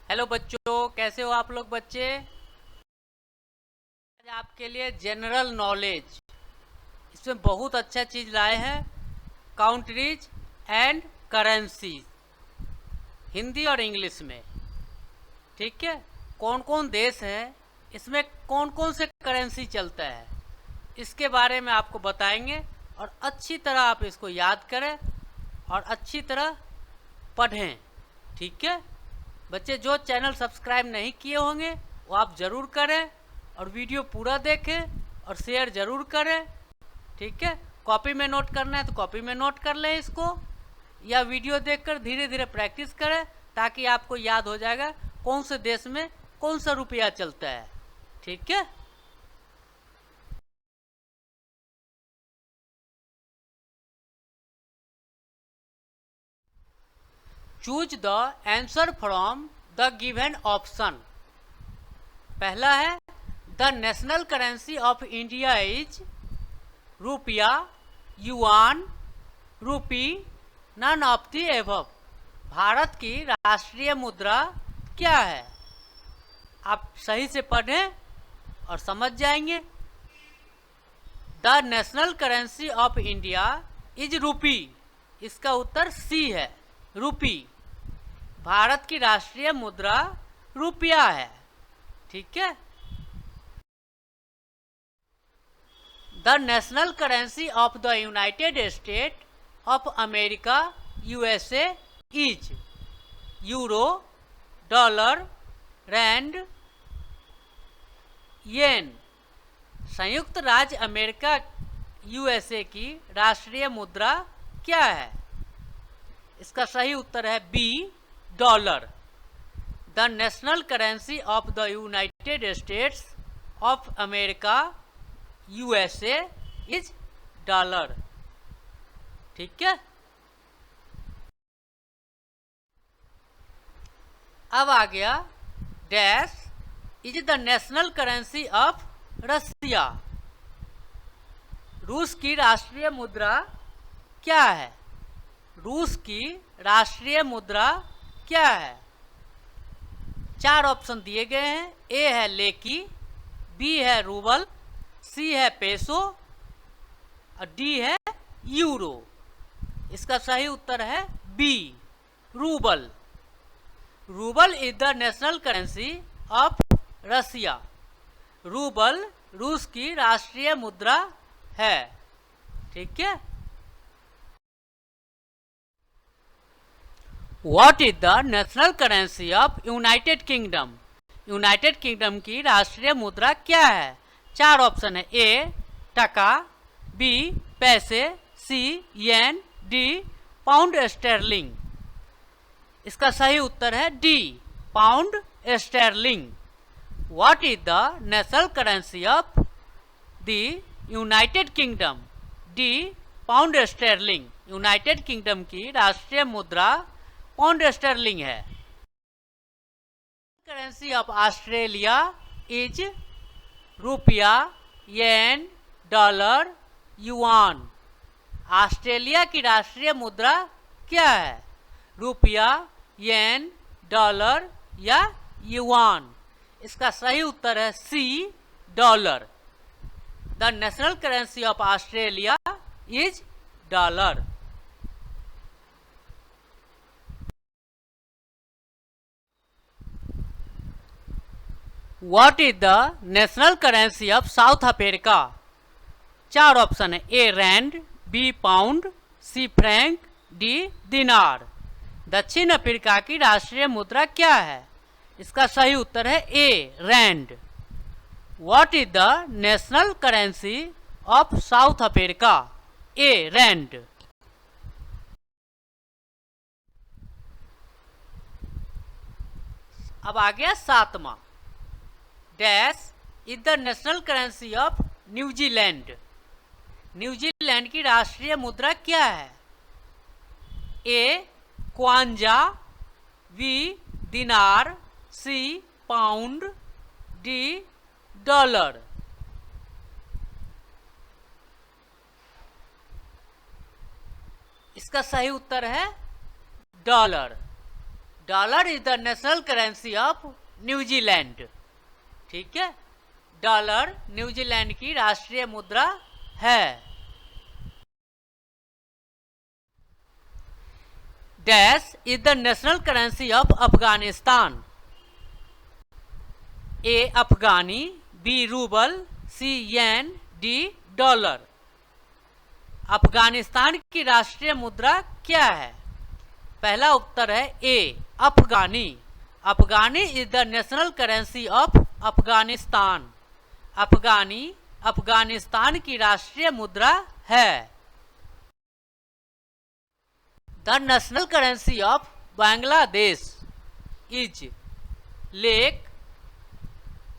Hello बच्चों, कैसे हो आप लोग बच्चे। आज आपके लिए जनरल नॉलेज, इसमें बहुत अच्छा चीज़ लाए हैं। काउंट्रीज एंड करेंसीज, हिंदी और इंग्लिश में। ठीक है, कौन कौन देश है, इसमें कौन कौन से करेंसी चलता है, इसके बारे में आपको बताएंगे। और अच्छी तरह आप इसको याद करें और अच्छी तरह पढ़ें। ठीक है बच्चे, जो चैनल सब्सक्राइब नहीं किए होंगे वो आप ज़रूर करें और वीडियो पूरा देखें और शेयर ज़रूर करें। ठीक है, कॉपी में नोट करना है तो कॉपी में नोट कर लें इसको, या वीडियो देखकर धीरे धीरे प्रैक्टिस करें ताकि आपको याद हो जाएगा कौन से देश में कौन सा रुपया चलता है। ठीक है, choose the answer from the given option. पहला है the national currency of India is rupaya, yuan, rupee, none of the above. Bharat की राष्ट्रीय मुद्रा क्या है? आप सही से पढ़ें और समझ जाएंगे। The national currency of India is रूपी, इसका उत्तर सी है, रूपी। भारत की राष्ट्रीय मुद्रा रुपया है। ठीक है, the national currency of the United State of America USA is euro, dollar, rand, yen. संयुक्त राज्य अमेरिका यूएसए की राष्ट्रीय मुद्रा क्या है? इसका सही उत्तर है B, dollar. The national currency of the United States of America USA is dollar. ठीक है, अब आ गया dash is the national currency of Russia. रूस की राष्ट्रीय मुद्रा क्या है? रूस की राष्ट्रीय मुद्रा क्या है? चार ऑप्शन दिए गए हैं। ए है लेकी, बी है रूबल, सी है पेसो और डी है यूरो। इसका सही उत्तर है B, ruble. Ruble is the national currency of Russia. Ruble रूस की राष्ट्रीय मुद्रा है। ठीक है, what is the national currency of United Kingdom. United Kingdom की राष्ट्रीय मुद्रा क्या है? चार ऑप्शन है। ए टका, बी पैसे, सी येन, डी पाउंड स्टर्लिंग। इसका सही उत्तर है D, pound sterling. What is the national currency of the United kingdom? D pound sterling. United Kingdom की राष्ट्रीय मुद्रा पाउंड स्टर्लिंग है। करेंसी ऑफ ऑस्ट्रेलिया इज रुपया, येन, डॉलर, युआन। ऑस्ट्रेलिया की राष्ट्रीय मुद्रा क्या है? रुपया, येन, डॉलर या युआन। इसका सही उत्तर है C, dollar. The national currency of Australia is dollar. What is the national currency of South Africa? चार ऑप्शन है। A rand, B pound, C franc, D dinar. दक्षिण अफ्रीका की राष्ट्रीय मुद्रा क्या है? इसका सही उत्तर है A, Rand. What is the national currency of South Africa? A Rand. अब आ गया सातवां, dash is the national currency of New Zealand. New Zealand की राष्ट्रीय मुद्रा क्या है? ए क्वांजा, बी दिनार, सी पाउंड, डी डॉलर। इसका सही उत्तर है dollar. Dollar is the national currency of New Zealand. ठीक है, डॉलर न्यूजीलैंड की राष्ट्रीय मुद्रा है। Dash is the national currency of Afghanistan. A Afghani, B rouble, C yen, D dollar. Afghanistan की राष्ट्रीय मुद्रा क्या है? पहला उत्तर है ए अफगानी। अफगानी is the national currency of Afghanistan. अफगानी अफगानिस्तान की राष्ट्रीय मुद्रा है। The national currency of Bangladesh is lake,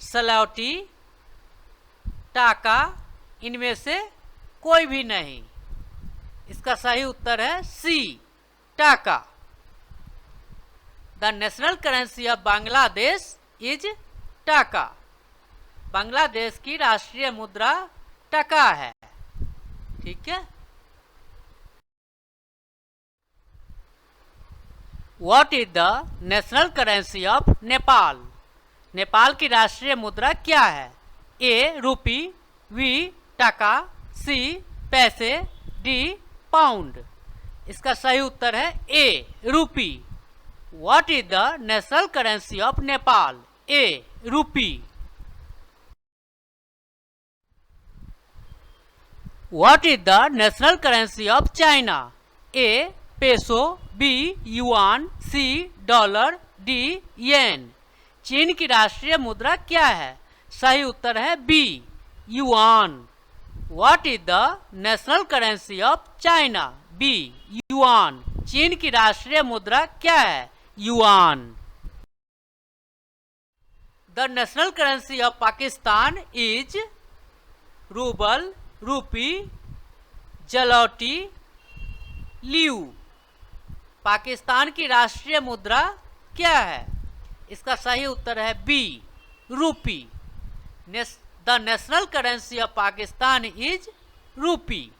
सलौटी, टाका। इनमें से कोई भी नहीं। इसका सही उत्तर है सी टाका। The national currency of Bangladesh is टाका। बांग्लादेश की राष्ट्रीय मुद्रा टका है। ठीक है। What is the national currency of Nepal? Nepal की राष्ट्रीय मुद्रा क्या है? ए रूपी, बी टका, सी पैसे, डी पाउंड। इसका सही उत्तर है A rupee. What is the national currency of Nepal? A rupee. What is the national currency of China? A peso, B yuan, C dollar, D yen. चीन की राष्ट्रीय मुद्रा क्या है? सही उत्तर है B yuan. What is the national currency of China? B yuan. चीन की राष्ट्रीय मुद्रा क्या है? Yuan. The national currency of Pakistan is ruble, rupee, zloty, Liu. Pakistan की राष्ट्रीय मुद्रा क्या है? इसका सही उत्तर है बी रूपी। The national currency of Pakistan is रूपी।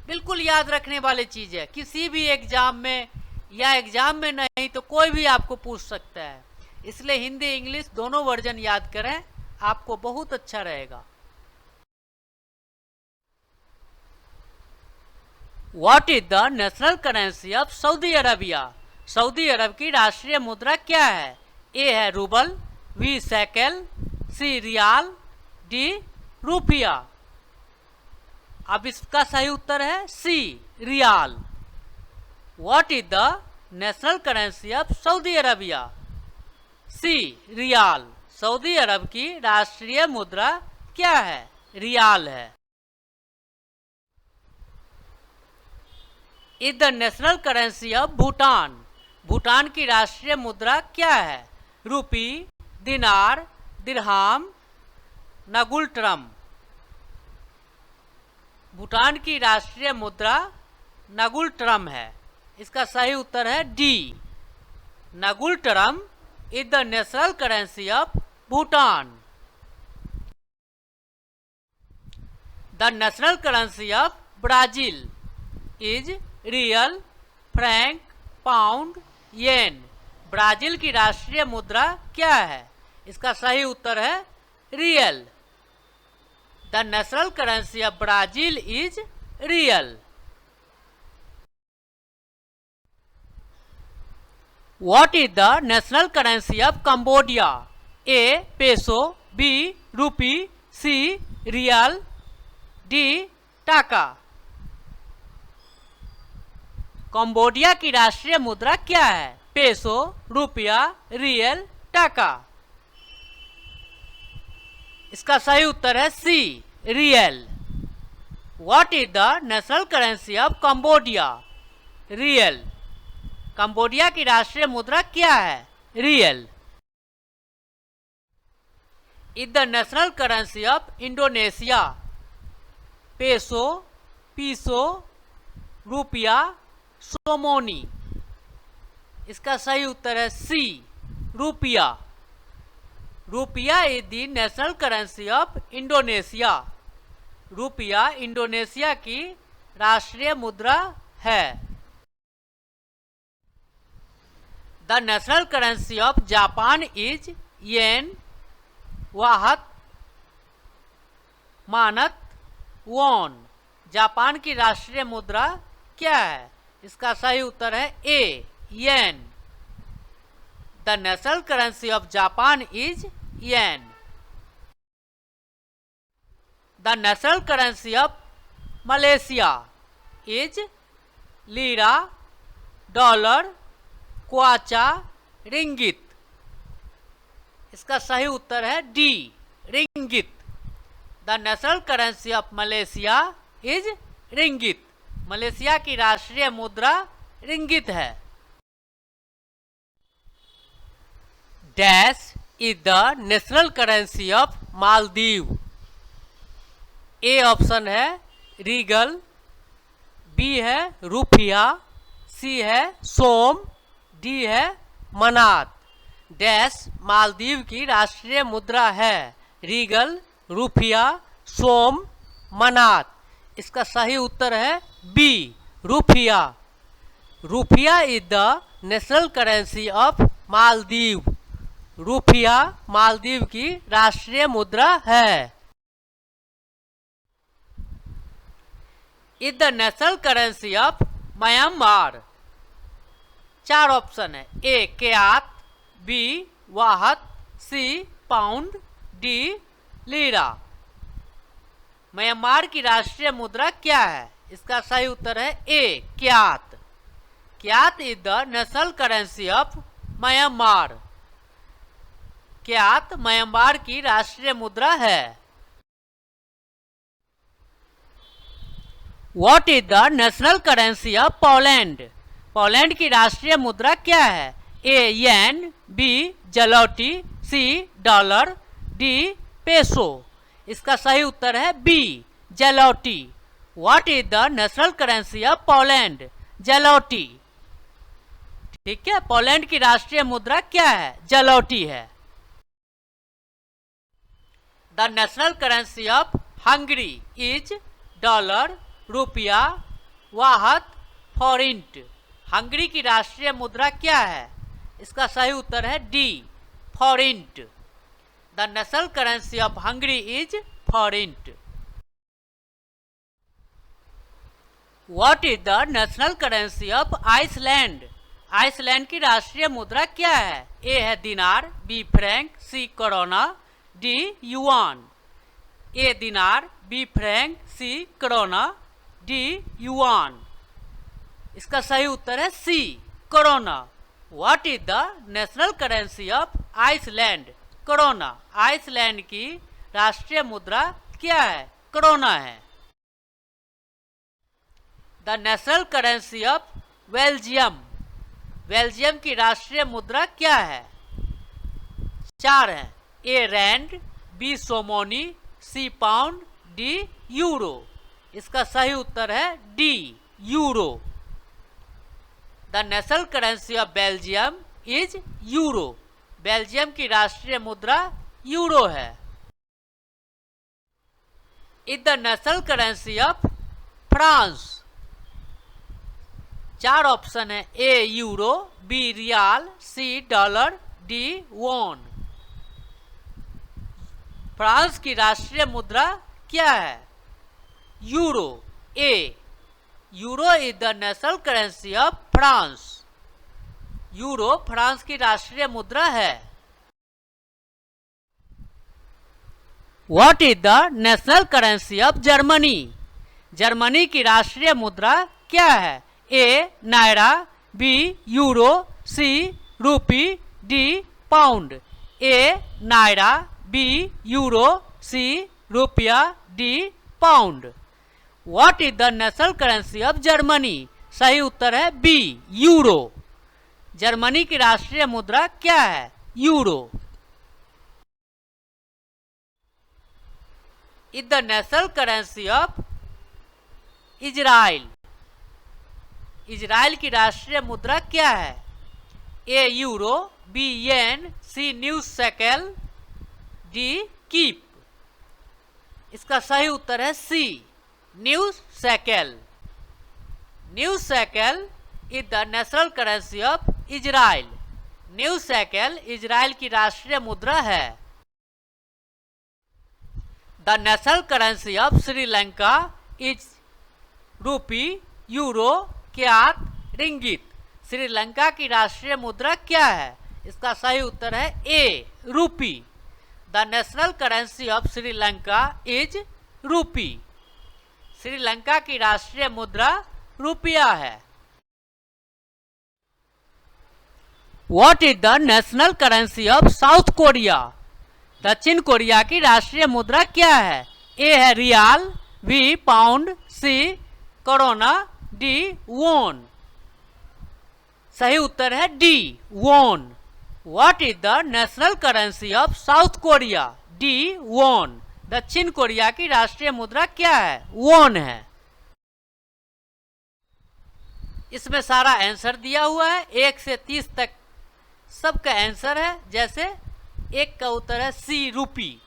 बिल्कुल याद रखने वाली चीज है। किसी भी एग्जाम में या एग्जाम में नहीं तो कोई भी आपको पूछ सकता है। इसलिए हिंदी इंग्लिश दोनों वर्जन याद करें, आपको बहुत अच्छा रहेगा। What is the national currency of Saudi Arabia? सऊदी अरब की राष्ट्रीय मुद्रा क्या है? ए है ruble, B shekel, C riyal, D रुपया। अब इसका सही उत्तर है C riyal. What is the national currency of Saudi Arabia? C riyal. सऊदी अरब की राष्ट्रीय मुद्रा क्या है? रियाल है। Is the national currency of Bhutan? Bhutan की राष्ट्रीय मुद्रा क्या है? रूपी, दिनार, दिरहाम, नगुल ट्रम। भूटान की राष्ट्रीय मुद्रा नगुल ट्रम है। इसका सही उत्तर है D ngultrum is the national currency of Bhutan. The national currency of Brazil is real, franc, pound, yen. Brazil की राष्ट्रीय मुद्रा क्या है? इसका सही उत्तर है real. The national currency of Brazil is real. What is the national currency of Cambodia? A peso, B rupee, C real, D taka. Cambodia की राष्ट्रीय मुद्रा क्या है? पेसो, रुपया, रियल, टाका। इसका सही उत्तर है C real. What is the national currency of Cambodia? Real. Cambodia की राष्ट्रीय मुद्रा क्या है? Real. Is the national currency of Indonesia? Peso, peso, rupiah, somoni. इसका सही उत्तर है सी रुपया। रुपया is the national currency of Indonesia. Rupiah Indonesia की राष्ट्रीय मुद्रा है। The national currency of Japan is yen, baht manat von. Japan की राष्ट्रीय मुद्रा क्या है? इसका सही उत्तर है A, yen. The national currency of Japan is yen. The national currency of Malaysia is lira, dollar, kwacha, ringgit. इसका सही उत्तर है D, ringgit. The national currency of Malaysia is ringgit. Malaysia की राष्ट्रीय मुद्रा रिंगित है। Dash is the national currency of Maldives. A option है regal, B है रुपया, सी है सोम, डी है मनात। डैश मालदीव की राष्ट्रीय मुद्रा है रीगल, रुपया, सोम, मनात। इसका सही उत्तर है बी, रुपया। रुपया is the national currency of Maldives. रुपया मालदीव की राष्ट्रीय मुद्रा है। Is the national currency of Myanmar. 4 option है। A kyat, B baht, C pound, D lira. Myanmar की राष्ट्रीय मुद्रा क्या है? इसका सही उत्तर है A kyat. Kyat is the national currency of Myanmar. Kyat Myanmar की राष्ट्रीय मुद्रा है। What is the national currency of Poland. Poland की राष्ट्रीय मुद्रा क्या है? A yen, B zloty, C dollar, D peso. इसका सही उत्तर है B, zloty. What is the national currency of Poland? Zloty. ठीक है, पोलैंड की राष्ट्रीय मुद्रा क्या है? जलोटी है। The national currency of Hungary is dollar, रुपया, वाहत, फॉरिंट। हंगरी की राष्ट्रीय मुद्रा क्या है? इसका सही उत्तर है D, forint. The national currency of Hungary is forint. What is the national currency of Iceland. Iceland की राष्ट्रीय मुद्रा क्या है? ए है dinar, B franc, C krona, D yuan. A dinar, B franc, C krona, D yuan. इसका सही उत्तर है C, krona. What is the national currency of Iceland? Krona. Iceland की राष्ट्रीय मुद्रा क्या है? करोना है। The national currency of Belgium. Belgium की राष्ट्रीय मुद्रा क्या है? 4 है। A rand, B सोमोनी, C pound, D euro. इसका सही उत्तर है D, euro. The national currency of Belgium is euro. Belgium की राष्ट्रीय मुद्रा यूरो है। Is the national currency of France. 4 option है। A euro, B riyal, C dollar, D von. France की राष्ट्रीय मुद्रा क्या है? Euro. A euro is the national currency of France. Euro France की राष्ट्रीय मुद्रा है। What is the national currency of Germany. Germany की राष्ट्रीय मुद्रा क्या है? ए नायरा, बी यूरो, सी रूपी, डी पाउंड। ए नायरा, बी यूरो, सी रुपया, D pound. What is the national currency of Germany? सही उत्तर है बी, यूरो। जर्मनी की राष्ट्रीय मुद्रा क्या है? Euro. Is the national currency of Israel. Israel की राष्ट्रीय मुद्रा क्या है? A euro, B yen, C new shekel, D kip. इसका सही उत्तर है C, new shekel. New shekel is the national currency of Israel. New shekel Israel की राष्ट्रीय मुद्रा है। The national currency of Sri Lanka is rupee, euro, kyat, ringgit. Sri Lanka की राष्ट्रीय मुद्रा क्या है? इसका सही उत्तर है ए, रूपी। The national currency of Sri Lanka is रूपी। श्रीलंका की राष्ट्रीय मुद्रा रुपया है। What is the national currency of South Korea? दक्षिण कोरिया की राष्ट्रीय मुद्रा क्या है? ए है riyal, B pound, C koruna, D won. सही उत्तर है डी, वोन। What is the national currency of South Korea? D वोन। दक्षिण कोरिया की राष्ट्रीय मुद्रा क्या है? वोन है। इसमें सारा आंसर दिया हुआ है, 1 से 30 तक सबका आंसर है। जैसे एक का उत्तर है सी, रूपी।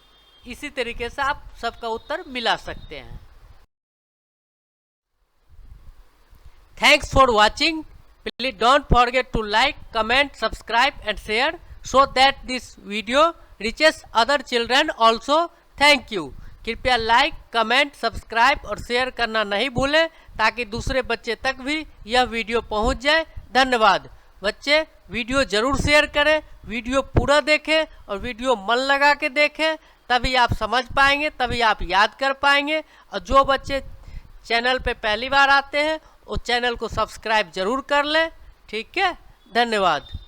इसी तरीके से आप सबका उत्तर मिला सकते हैं। Thanks for watching. Please don't forget to like, comment, subscribe and share so that this video reaches other children also. Thank you. कृपया लाइक, कमेंट, सब्सक्राइब और शेयर करना नहीं भूलें ताकि दूसरे बच्चे तक भी यह वीडियो पहुंच जाए। धन्यवाद। बच्चे वीडियो जरूर शेयर करें, वीडियो पूरा देखें और वीडियो मन लगा के देखें, तभी आप समझ पाएंगे, तभी आप याद कर पाएंगे। और जो बच्चे चैनल पे पहली बार आते हैं वो चैनल को सब्सक्राइब जरूर कर लें। ठीक है, धन्यवाद।